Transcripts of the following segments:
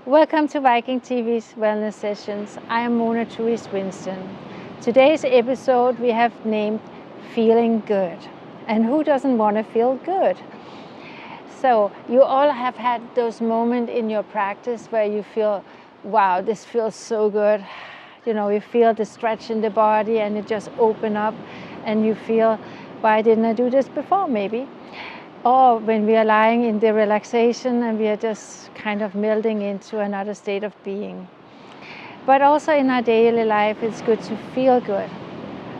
Welcome to Viking.TV's Wellness Sessions. I am Mona Therese. Today's episode we have named Feeling Good. And who doesn't want to feel good? So you all have had those moments in your practice where you feel, wow, this feels so good. You know, you feel the stretch in the body and it just open up and you feel, why didn't I do this before maybe? Or when we are lying in the relaxation and we are just kind of melting into another state of being. But also in our daily life, it's good to feel good.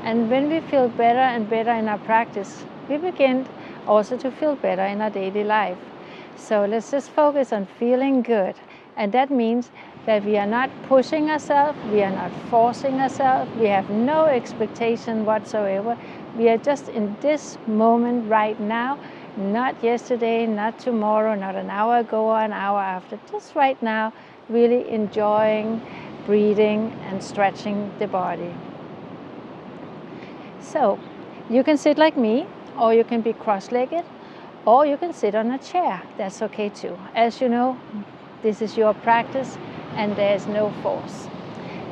And when we feel better and better in our practice, we begin also to feel better in our daily life. So let's just focus on feeling good. And that means that we are not pushing ourselves, we are not forcing ourselves, we have no expectation whatsoever. We are just in this moment right now, not yesterday, not tomorrow, not an hour ago or an hour after, just right now, really enjoying breathing and stretching the body. So you can sit like me, or you can be cross-legged, or you can sit on a chair. That's okay too. As you know, this is your practice and there's no force.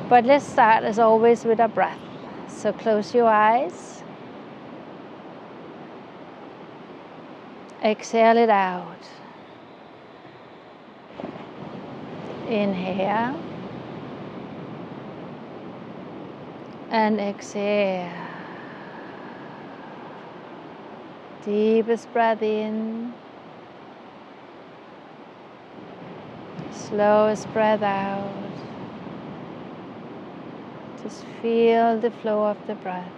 But let's start as always with our breath. So close your eyes. Exhale it out. Inhale. And exhale. Deepest breath in. Slowest breath out. Just feel the flow of the breath.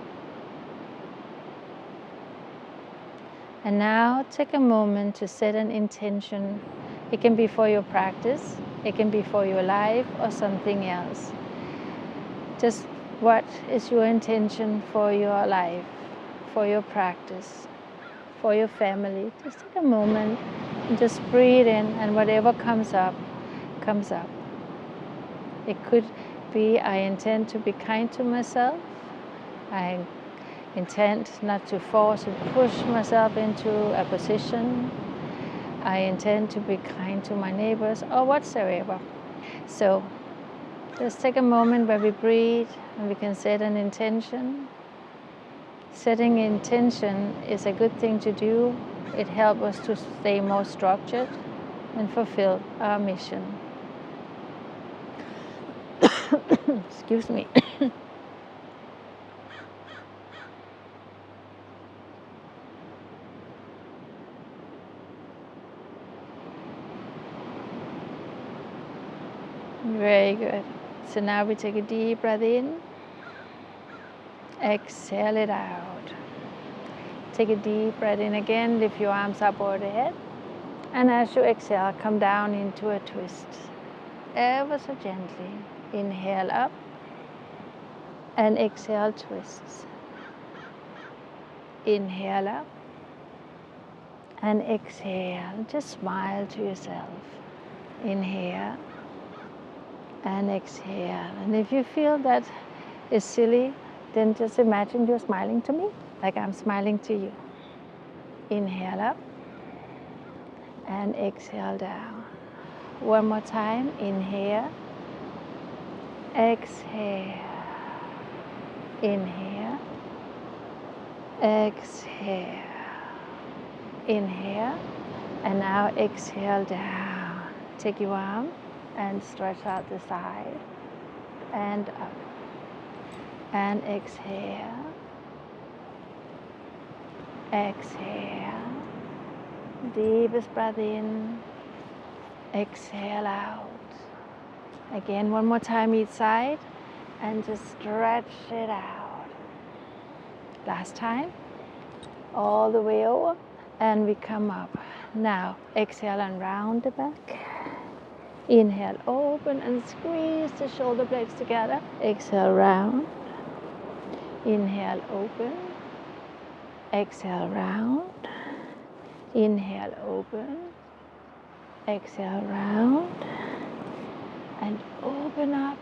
And now take a moment to set an intention. It can be for your practice, it can be for your life or something else. Just what is your intention for your life, for your practice, for your family? Just take a moment and just breathe in, and whatever comes up, comes up. It could be, I intend to be kind to myself. I intend not to force and push myself into a position. I intend to be kind to my neighbors or whatsoever. So let's take a moment where we breathe and we can set an intention. Setting intention is a good thing to do. It helps us to stay more structured and fulfill our mission. Excuse me. Very good. So now we take a deep breath in. Exhale it out. Take a deep breath in again. Lift your arms up over the head. And as you exhale, come down into a twist. Ever so gently. Inhale up. And exhale, twists. Inhale up. And exhale. Just smile to yourself. Inhale. And exhale. And if you feel that is silly, then just imagine you're smiling to me, like I'm smiling to you. Inhale up and exhale down. One more time. Inhale. Exhale. Inhale. Exhale. Inhale. And now exhale down. Take your arm and stretch out the side and up. And exhale. Exhale. Deepest breath in. Exhale out. Again, one more time each side. And just stretch it out. Last time. All the way over. And we come up. Now, exhale and round the back. Inhale, open and squeeze the shoulder blades together. Exhale, round. Inhale, open. Exhale, round. Inhale, open. Exhale, round. And open up.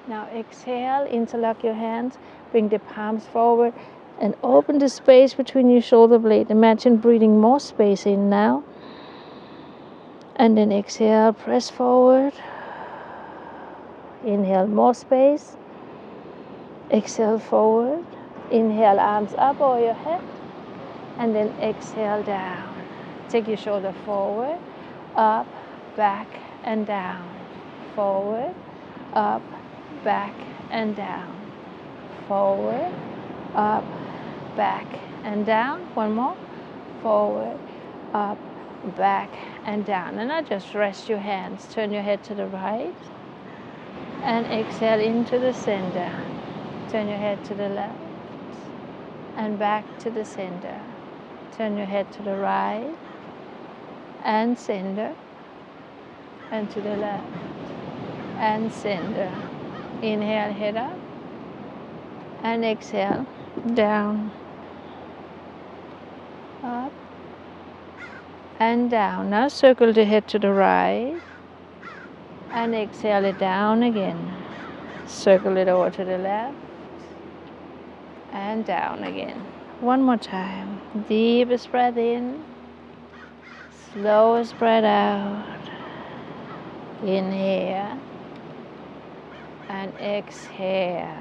Now exhale, interlock your hands. Bring the palms forward and open the space between your shoulder blades. Imagine breathing more space in now. And then exhale, press forward. Inhale, more space. Exhale, forward. Inhale, arms up over your head. And then exhale, down. Take your shoulder forward, up, back, and down. Forward, up, back, and down. Forward, up, back, and down. One more. Forward, up, back, and down. And now just rest your hands. Turn your head to the right. And exhale into the center. Turn your head to the left. And back to the center. Turn your head to the right. And center. And to the left. And center. Inhale, head up. And exhale, down. Up. And down. Now circle the head to the right. And exhale it down again. Circle it over to the left. And down again. One more time. Deepest breath in. Slowest breath out. Inhale. And exhale.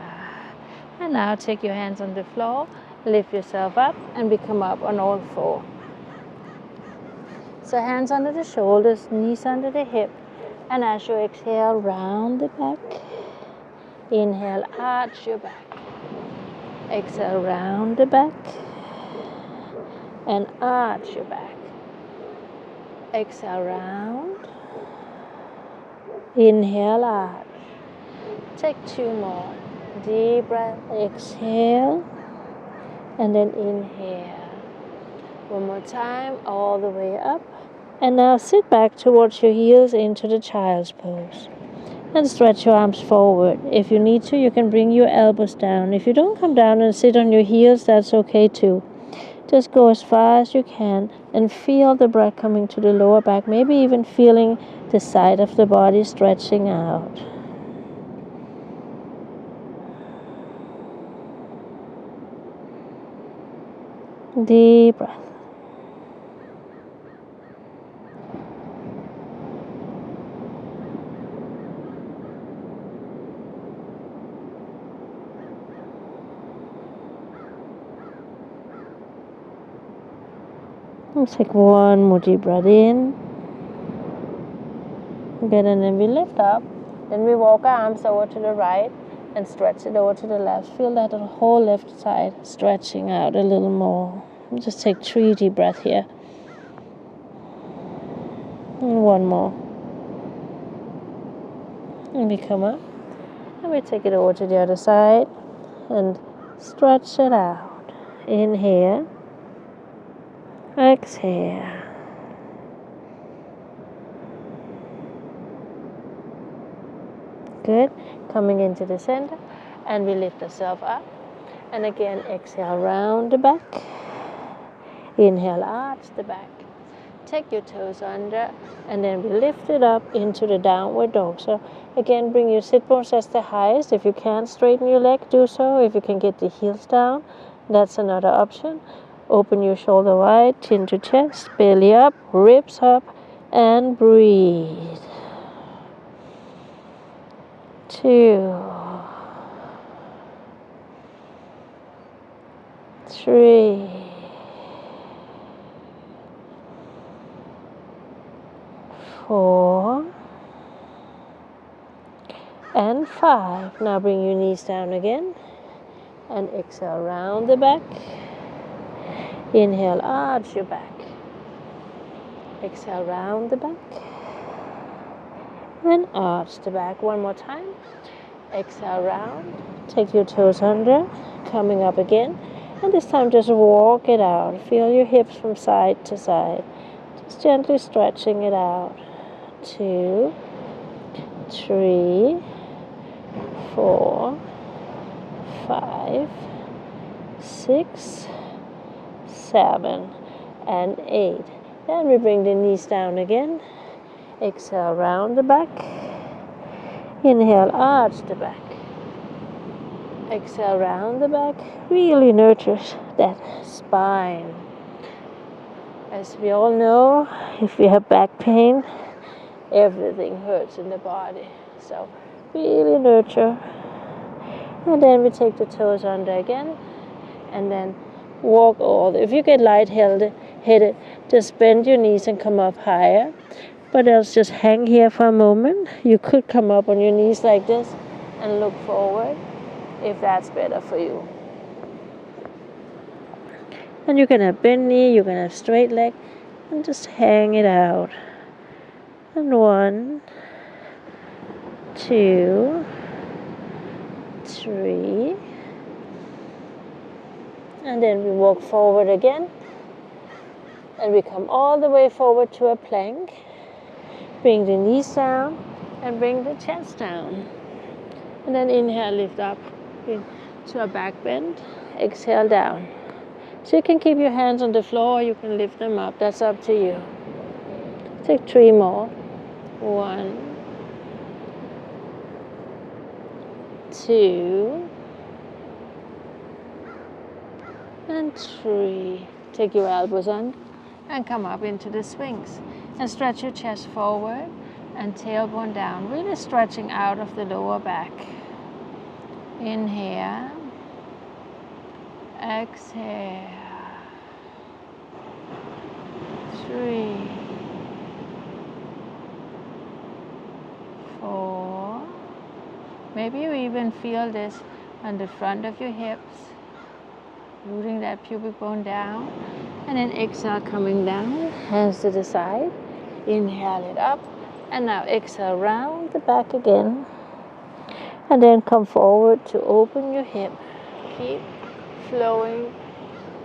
And now take your hands on the floor. Lift yourself up and become up on all four. So hands under the shoulders, knees under the hip. And as you exhale, round the back. Inhale, arch your back. Exhale, round the back. And arch your back. Exhale, round. Inhale, arch. Take two more. Deep breath, exhale. And then inhale. One more time, all the way up. And now sit back towards your heels into the child's pose. And stretch your arms forward. If you need to, you can bring your elbows down. If you don't come down and sit on your heels, that's okay too. Just go as far as you can and feel the breath coming to the lower back. Maybe even feeling the side of the body stretching out. Deep breath. Let's take one more deep breath in. Good, and then we lift up. Then we walk our arms over to the right and stretch it over to the left. Feel that the whole left side stretching out a little more. Just take 3 deep breaths here. And one more. And we come up. And we take it over to the other side and stretch it out. Inhale. Exhale. Good. Coming into the center. And we lift ourselves up. And again, exhale, round the back. Inhale, arch the back. Take your toes under. And then we lift it up into the downward dog. So again, bring your sit bones as the highest. If you can't straighten your leg, do so. If you can get the heels down, that's another option. Open your shoulder wide, chin to chest, belly up, ribs up, and breathe. 2, 3, 4, and 5. Now bring your knees down again, and exhale, round the back. Inhale, arch your back. Exhale, round the back. And arch the back. One more time. Exhale, round. Take your toes under. Coming up again. And this time just walk it out. Feel your hips from side to side. Just gently stretching it out. 2, 3, 4, 5, 6, 7, and 8. Then we bring the knees down again. Exhale, round the back. Inhale, arch the back. Exhale, round the back. Really nurtures that spine. As we all know, if we have back pain, everything hurts in the body. So Really nurture. And then we take the toes under again. And then walk all. If you get lightheaded, just bend your knees and come up higher. But else just hang here for a moment. You could come up on your knees like this and look forward if that's better for you. And you can have bent knee, you can have straight leg, and just hang it out. And 1, 2, 3. And then we walk forward again. And we come all the way forward to a plank. Bring the knees down and bring the chest down. And then inhale, lift up into a back bend. Exhale down. So you can keep your hands on the floor, or you can lift them up. That's up to you. Take 3 more. 1, 2, and 3. Take your elbows on and come up into the swings. And stretch your chest forward and tailbone down, really stretching out of the lower back. Inhale, exhale. 3, 4. Maybe you even feel this on the front of your hips, rooting that pubic bone down. And then exhale, coming down, hands to the side. Inhale it up. And now exhale, round the back again. And then come forward to open your hip. Keep flowing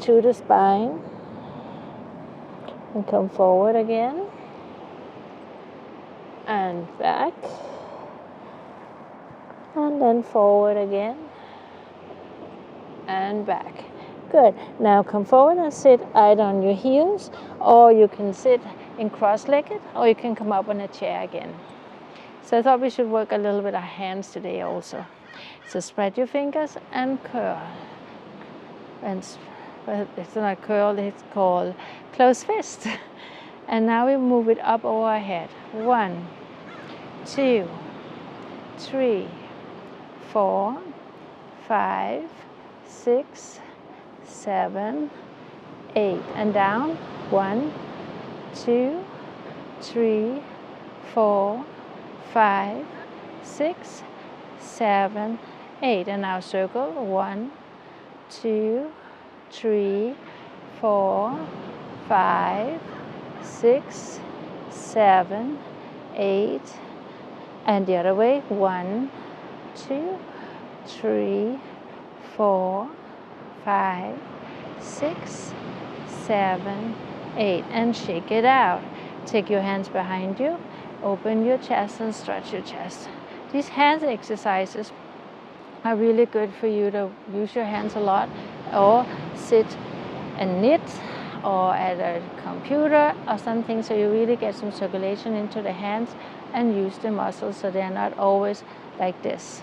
to the spine. And come forward again. And back. And then forward again. And back. Good. Now come forward and sit either on your heels, or you can sit in cross-legged, or you can come up on a chair again. So I thought we should work a little bit of hands today also. So spread your fingers and curl. And it's not curl, it's called closed fist. And now we move it up over our head. 1, 2, 3, 4, 5, 6, 7, 8. And down. 1, 2, 3, 4, 5, 6, 7, 8. And now circle. 1, 2, 3, 4, 5, 6, 7, 8. And the other way. 1, 2, 3, 4, 5, 6, 7, 8. And shake it out. Take your hands behind you. Open your chest and stretch your chest. These hand exercises are really good for you to use your hands a lot, or sit and knit, or at a computer or something, so you really get some circulation into the hands and use the muscles so they're not always like this.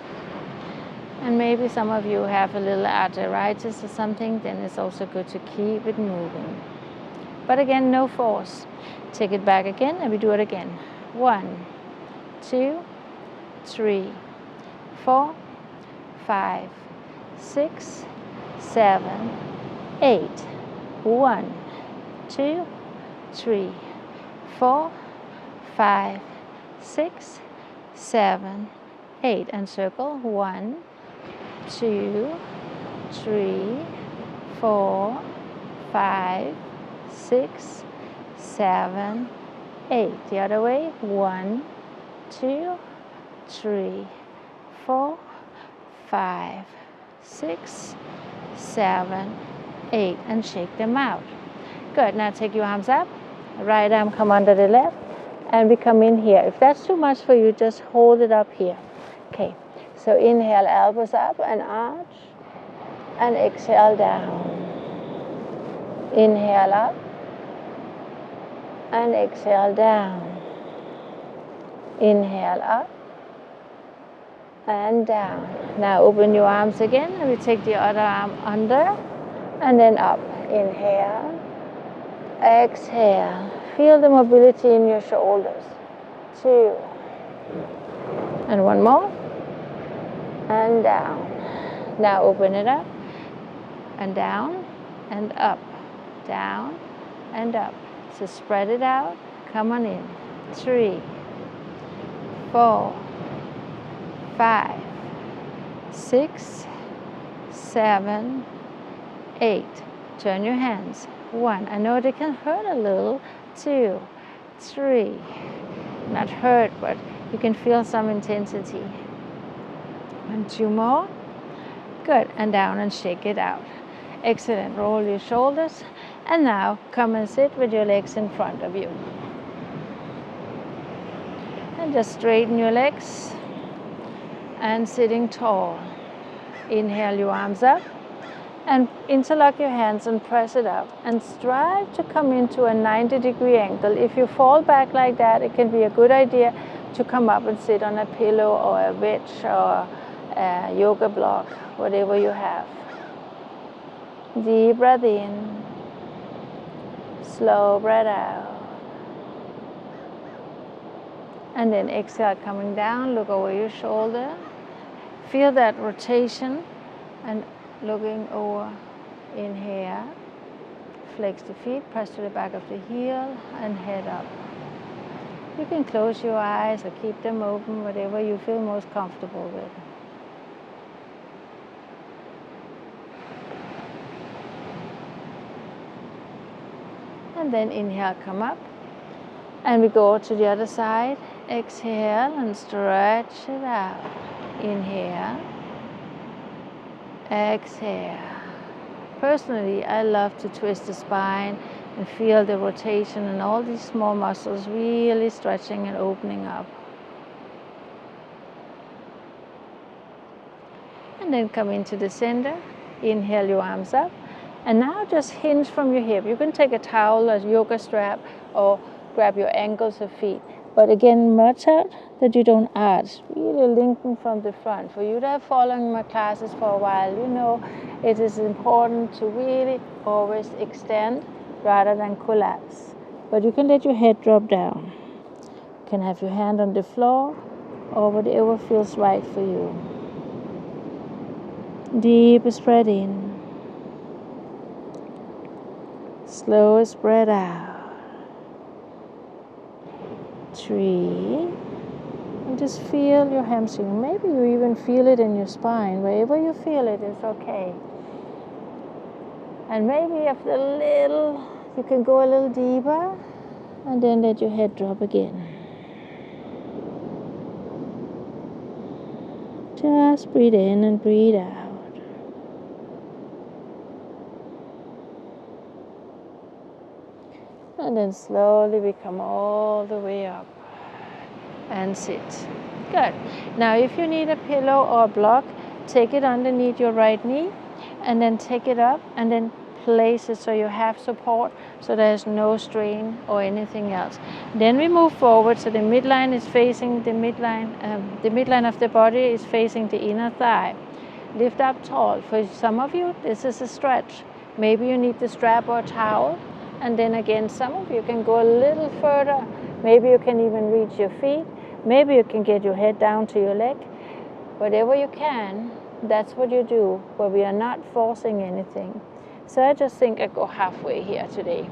And maybe some of you have a little arthritis or something, then it's also good to keep it moving. But again, no force. Take it back again, and we do it again. 1, 2, 3, 4, 5, 6, 7, 8. 1, 2, 3, 4, 5, 6, 7, 8. And circle. 1, 2, 3, 4, 5, 6, 7, 8. The other way. 1, 2, 3, 4, 5, 6, 7, 8. And shake them out. Good. Now take your arms up. Right arm come under the left. And we come in here. If that's too much for you, just hold it up here. Okay. So inhale, elbows up and arch. And exhale down. Inhale up. And exhale down. Inhale up. And down. Now open your arms again, and we take the other arm under and then up. Inhale. Exhale. Feel the mobility in your shoulders. 2. And one more. down. Now open it up, and down, and up, down, and up. So spread it out, come on in. 3, 4, 5, 6, 7, 8. Turn your hands. 1. I know they can hurt a little. 2, 3. Not hurt, but you can feel some intensity. 1, 2 more. Good. And down and shake it out. Excellent. Roll your shoulders. And now come and sit with your legs in front of you. And just straighten your legs. And sitting tall. Inhale your arms up. And interlock your hands and press it up. And strive to come into a 90-degree angle. If you fall back like that, it can be a good idea to come up and sit on a pillow or a wedge or a yoga block, whatever you have. Deep breath in. Slow breath out. And then exhale, coming down, look over your shoulder. Feel that rotation and looking over in here. Flex the feet, press to the back of the heel and head up. You can close your eyes or keep them open, whatever you feel most comfortable with. And then inhale, come up. And we go to the other side. Exhale and stretch it out. Inhale. Exhale. Personally, I love to twist the spine and feel the rotation and all these small muscles really stretching and opening up. And then come into the center. Inhale your arms up. And now just hinge from your hip. You can take a towel, a yoga strap, or grab your ankles or feet. But again, watch out that you don't arch. Really lengthen from the front. For you that have followed my classes for a while, you know it is important to really always extend rather than collapse. But you can let your head drop down. You can have your hand on the floor or whatever feels right for you. Deep breath in. Slow breath out. 3. And just feel your hamstring. Maybe you even feel it in your spine. Wherever you feel it, it's okay. And maybe after a little, you can go a little deeper and then let your head drop again. Just breathe in and breathe out. And then slowly we come all the way up and sit. Good. Now if you need a pillow or a block, take it underneath your right knee and then take it up and then place it so you have support, so there's no strain or anything else. Then we move forward so the midline is facing the midline of the body is facing the inner thigh. Lift up tall. For some of you, this is a stretch. Maybe you need the strap or towel. And then again, some of you can go a little further. Maybe you can even reach your feet. Maybe you can get your head down to your leg. Whatever you can, that's what you do, but we are not forcing anything. So I just think I go halfway here today.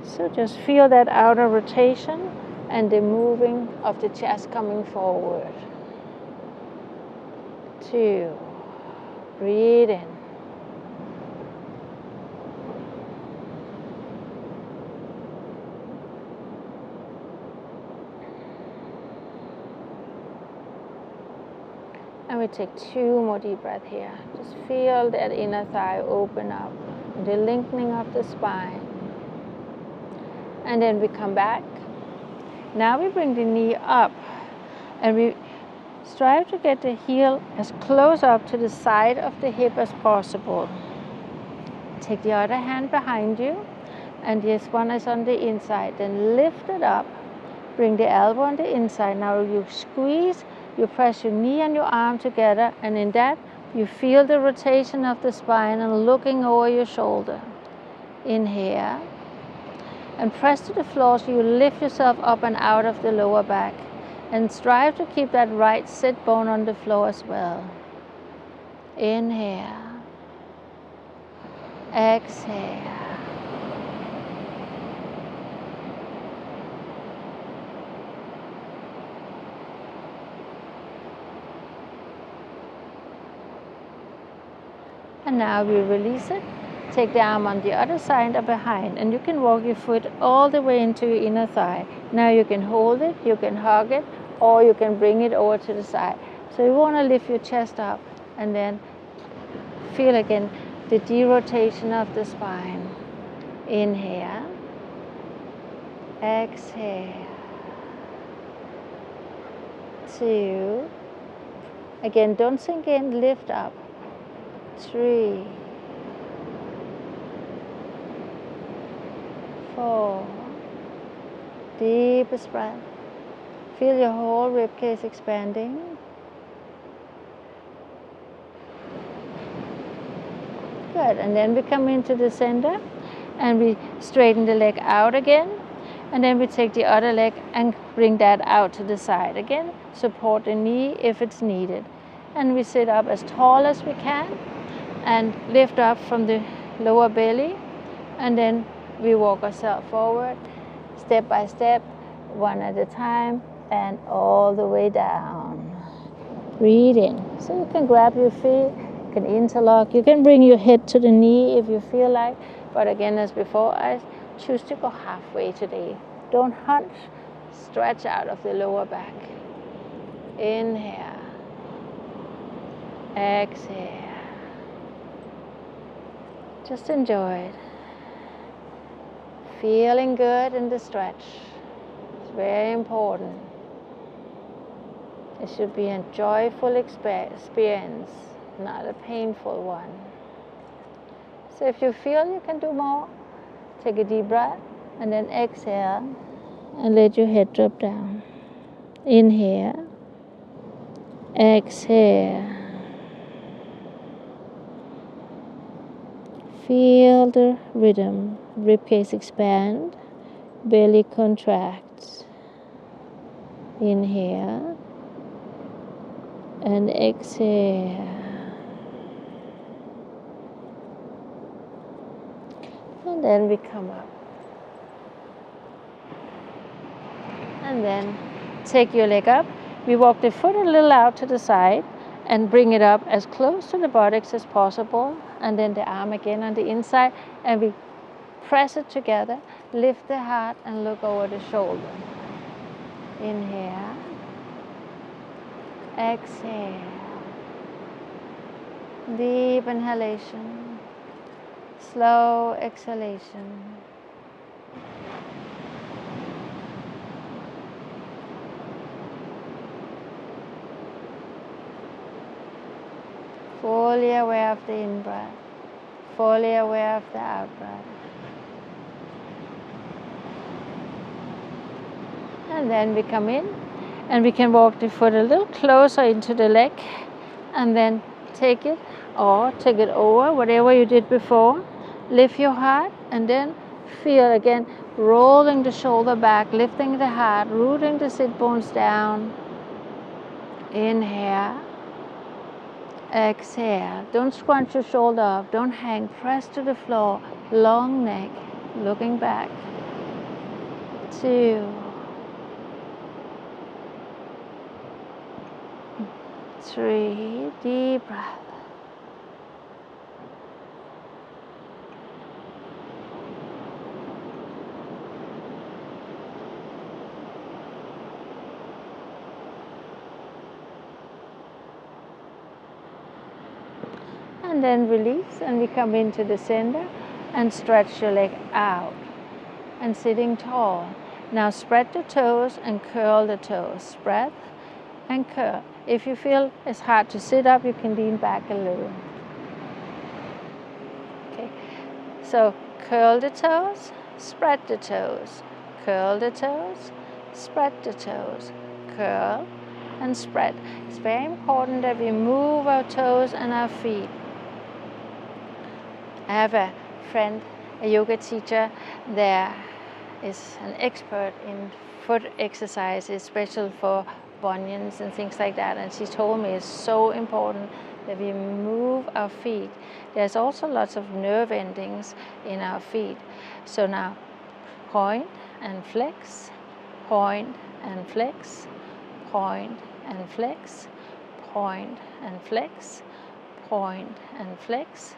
So just feel that outer rotation and the moving of the chest coming forward. 2. Breathe in. And we take 2 more deep breaths here. Just feel that inner thigh open up, the lengthening of the spine. And then we come back. Now we bring the knee up and we strive to get the heel as close up to the side of the hip as possible. Take the other hand behind you and this one is on the inside. Then lift it up, bring the elbow on the inside. Now you squeeze. You press your knee and your arm together, and in that, you feel the rotation of the spine and looking over your shoulder. Inhale, and press to the floor so you lift yourself up and out of the lower back. And strive to keep that right sit bone on the floor as well. Inhale. Exhale. And now we release it. Take the arm on the other side or behind, and you can walk your foot all the way into your inner thigh. Now you can hold it, you can hug it, or you can bring it over to the side. So you want to lift your chest up and then feel again the derotation of the spine. Inhale. Exhale. 2. Again, don't sink in, lift up. 3. 4. Deepest breath. Feel your whole ribcage expanding. Good, and then we come into the center and we straighten the leg out again, and then we take the other leg and bring that out to the side again. Support the knee if it's needed. And we sit up as tall as we can and lift up from the lower belly, and then we walk ourselves forward step by step, one at a time, and all the way down. Breathe in. So you can grab your feet, you can interlock, you can bring your head to the knee if you feel like, but again, as before, I choose to go halfway today. Don't hunch, stretch out of the lower back. Inhale. Exhale. Just enjoy it. Feeling good in the stretch. It's very important. It should be a joyful experience, not a painful one. So if you feel you can do more, take a deep breath and then exhale and let your head drop down. Inhale. Exhale. Feel the rhythm. Ribcage expand, belly contracts. Inhale and exhale. And then we come up. And then take your leg up. We walk the foot a little out to the side and bring it up as close to the buttocks as possible. And then the arm again on the inside, and we press it together, lift the heart and look over the shoulder. Inhale. Exhale. Deep inhalation. Slow exhalation. Fully aware of the in-breath. Fully aware of the out-breath. And then we come in and we can walk the foot a little closer into the leg and then take it over, whatever you did before. Lift your heart and then feel again rolling the shoulder back, lifting the heart, rooting the sit bones down. Inhale. Exhale. Don't scrunch your shoulder up. Don't hang. Press to the floor. Long neck. Looking back. 2. 3. Deep breath. And then release, and we come into the center and stretch your leg out and sitting tall. Now spread the toes and curl the toes. Spread and curl. If you feel it's hard to sit up, you can lean back a little. Okay, so curl the toes, spread the toes, curl the toes, spread the toes, curl and spread. It's very important that we move our toes and our feet. I have a friend, a yoga teacher, there is an expert in foot exercises, special for bunions and things like that, and she told me it's so important that we move our feet. There's also lots of nerve endings in our feet. So now, point and flex, point and flex, point and flex, point and flex, point and flex,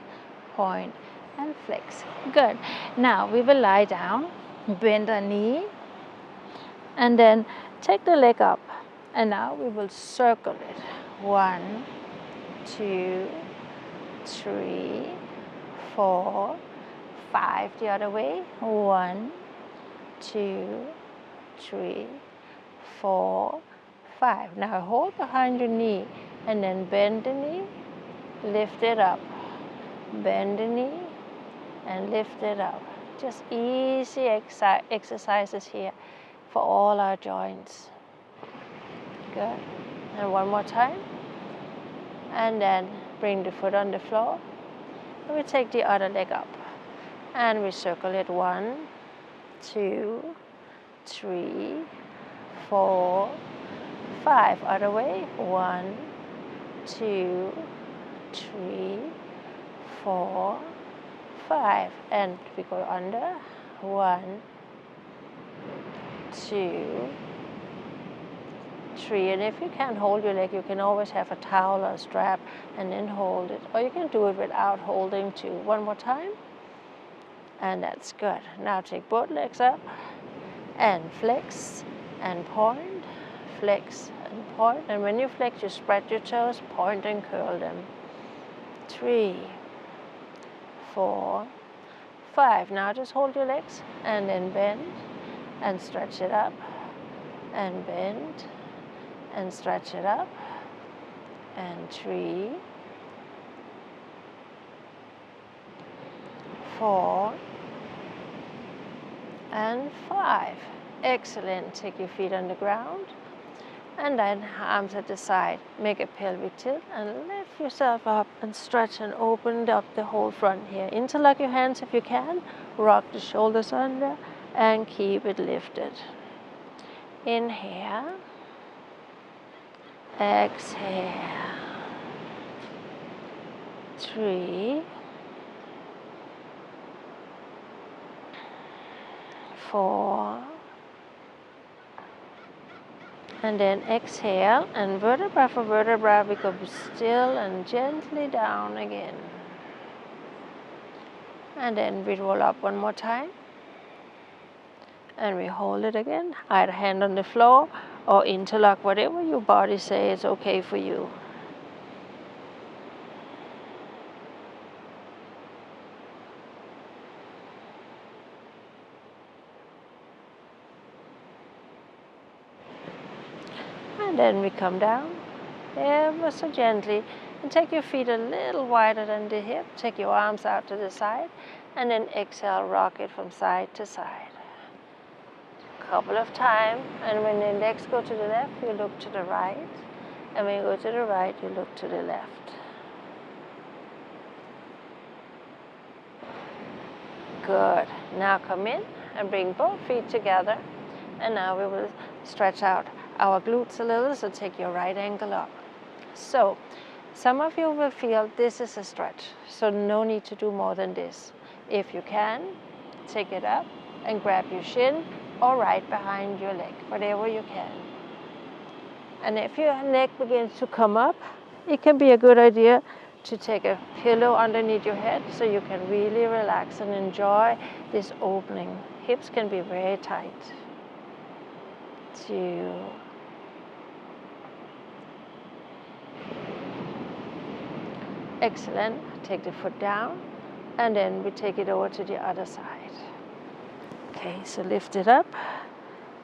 point and flex. Good. Now we will lie down, bend our knee, and then take the leg up. And now we will circle it. 1, 2, 3, 4, 5. The other way. 1, 2, 3, 4, 5. Now hold behind your knee and then bend the knee, lift it up. Bend the knee and lift it up. Just easy exercises here for all our joints. Good. And one more time. And then bring the foot on the floor. And we take the other leg up. And we circle it. 1, 2, 3, 4, 5. Other way. 1, 2, 3, 4, 5. And we go under. 1, 2, 3. And if you can't hold your leg, you can always have a towel or a strap and then hold it. Or you can do it without holding too. One more time. And that's good. Now take both legs up and flex and point, flex and point. And when you flex, you spread your toes, point and curl them. 3, 4, 5. Now just hold your legs and then bend and stretch it up and bend and stretch it up. And 3, 4, and 5. Excellent. Take your feet on the ground and then arms at the side. Make a pelvic tilt and lift yourself up and stretch and open up the whole front here. Interlock your hands if you can. Rock the shoulders under and keep it lifted. Inhale. Exhale. 3, 4, and then exhale, and vertebra for vertebra we go still and gently down again. And then we roll up one more time and we hold it again, either hand on the floor or interlock, whatever your body says is okay for you. And then we come down ever so gently and take your feet a little wider than the hip. Take your arms out to the side and then exhale, rock it from side to side. A couple of times, and when the legs go to the left, you look to the right, and when you go to the right, you look to the left. Good. Now come in and bring both feet together, and now we will stretch out our glutes a little, so take your right ankle up. So some of you will feel this is a stretch, so no need to do more than this. If you can, take it up and grab your shin or right behind your leg, whatever you can. And if your neck begins to come up, it can be a good idea to take a pillow underneath your head so you can really relax and enjoy this opening. Hips can be very tight. 2, excellent. Take the foot down and then we take it over to the other side. Okay, so lift it up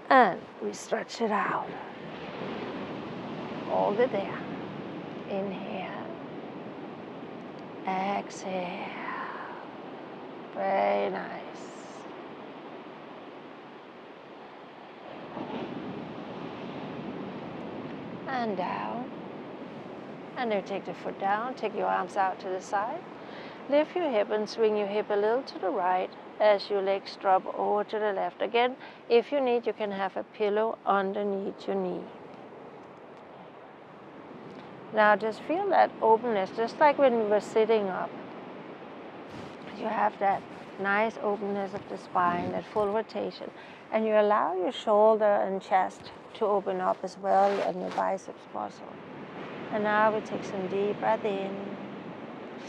and we stretch it out. Hold it there. Inhale. Exhale. Very nice. And down. And then take the foot down. Take your arms out to the side. Lift your hip and swing your hip a little to the right as your legs drop over to the left. Again, if you need, you can have a pillow underneath your knee. Now just feel that openness, just like when we were sitting up. You have that nice openness of the spine, that full rotation. And you allow your shoulder and chest to open up as well, and your biceps muscle. And now we take some deep breath in,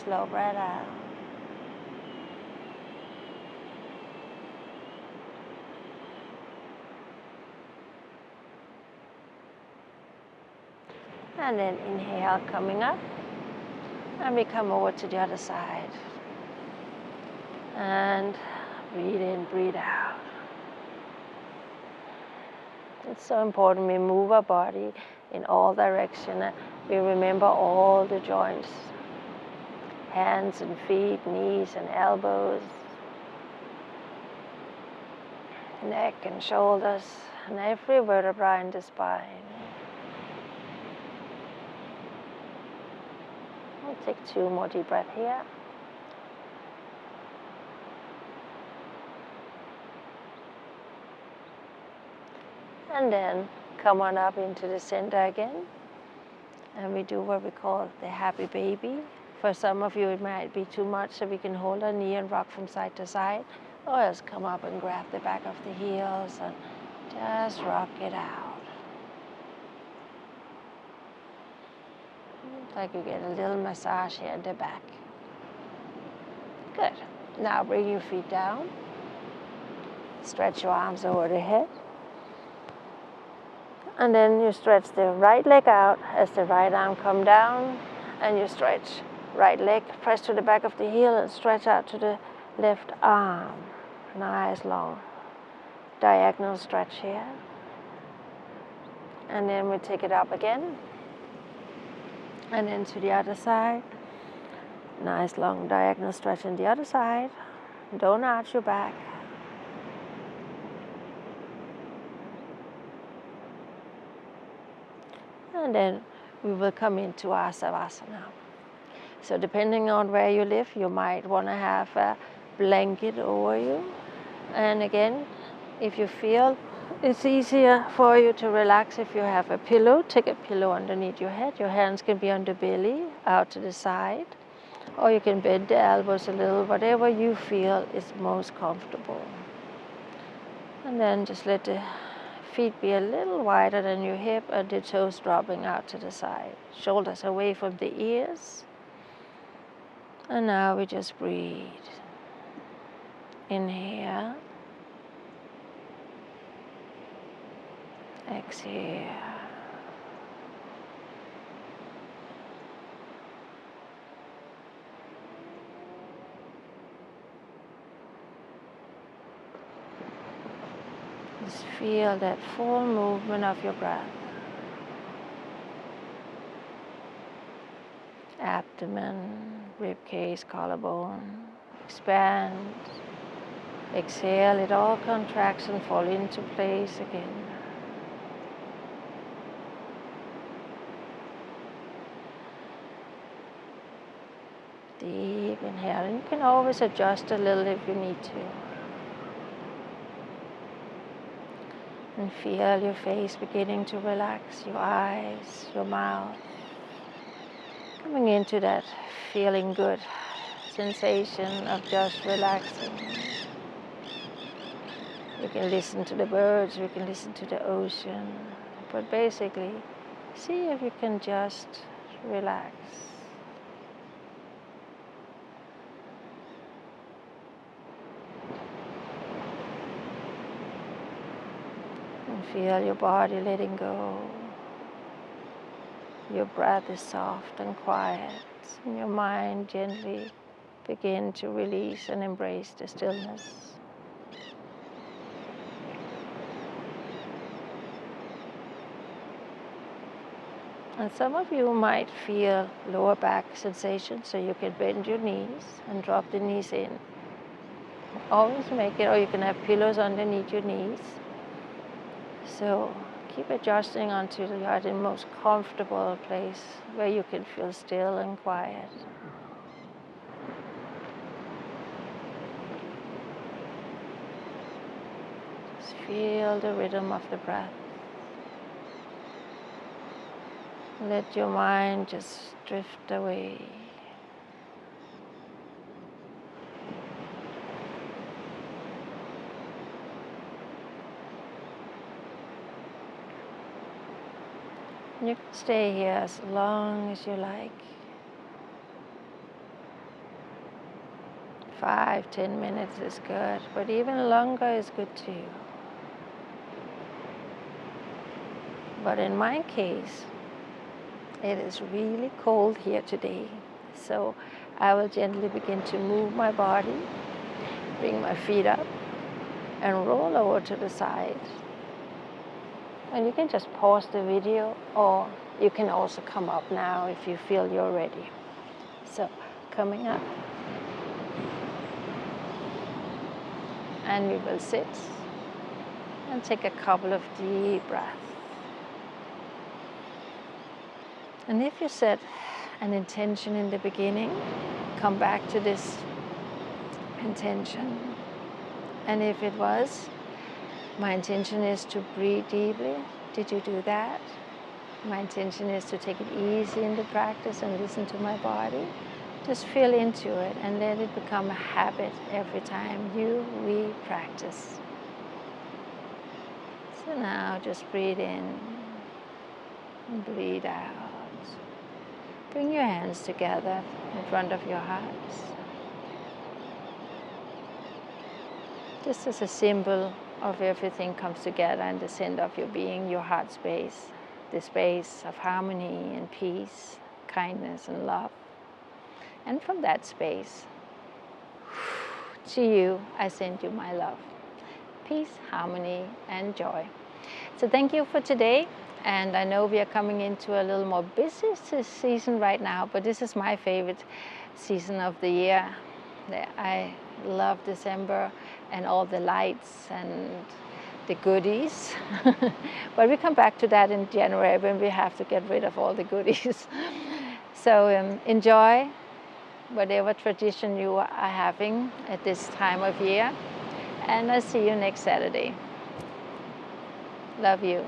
slow breath out. And then inhale, coming up. And we come over to the other side. And breathe in, breathe out. It's so important we move our body in all directions. We remember all the joints, hands and feet, knees and elbows, neck and shoulders, and every vertebra in the spine. We'll take 2 more deep breaths here. And then come on up into the center again. And we do what we call the happy baby. For some of you it might be too much, so we can hold our knee and rock from side to side. Or else come up and grab the back of the heels and just rock it out. Like you get a little massage here in the back. Good. Now bring your feet down. Stretch your arms over the head. And then you stretch the right leg out as the right arm comes down. And you stretch right leg, press to the back of the heel and stretch out to the left arm. Nice long diagonal stretch here. And then we take it up again. And then to the other side. Nice long diagonal stretch on the other side. Don't arch your back. And then we will come into our Savasana. So depending on where you live, you might want to have a blanket over you. And again, if you feel it's easier for you to relax if you have a pillow, take a pillow underneath your head. Your hands can be on the belly, out to the side. Or you can bend the elbows a little, whatever you feel is most comfortable. And then just let the feet be a little wider than your hip and the toes dropping out to the side. Shoulders away from the ears. And now we just breathe. Inhale. Exhale. Just feel that full movement of your breath. Abdomen, rib cage, collarbone. Expand. Exhale, let all contraction fall into place again. Deep inhale, and you can always adjust a little if you need to. And feel your face beginning to relax, your eyes, your mouth. Coming into that feeling good sensation of just relaxing. You can listen to the birds, you can listen to the ocean. But basically, see if you can just relax. And feel your body letting go. Your breath is soft and quiet, and your mind gently begin to release and embrace the stillness. And some of you might feel lower back sensation, so you can bend your knees and drop the knees in. Always make it, or you can have pillows underneath your knees. So keep adjusting until you are in the most comfortable place where you can feel still and quiet. Just feel the rhythm of the breath. Let your mind just drift away. You can stay here as long as you like. 5, 10 minutes is good, but even longer is good too. But in my case, it is really cold here today, so I will gently begin to move my body, bring my feet up, and roll over to the side. And you can just pause the video, or you can also come up now if you feel you're ready. So, coming up. And we will sit and take a couple of deep breaths. And if you set an intention in the beginning, come back to this intention. And if it was, my intention is to breathe deeply. Did you do that? My intention is to take it easy in the practice and listen to my body. Just feel into it and let it become a habit every time we practice. So now just breathe in and breathe out. Bring your hands together in front of your hearts. Just as a symbol of everything comes together in the center of your being, your heart space, the space of harmony and peace, kindness and love. And from that space, to you, I send you my love, peace, harmony, and joy. So thank you for today. And I know we are coming into a little more busy season right now, but this is my favorite season of the year. I love December and all the lights and the goodies. But we come back to that in January when we have to get rid of all the goodies. So enjoy whatever tradition you are having at this time of year. And I'll see you next Saturday. Love you.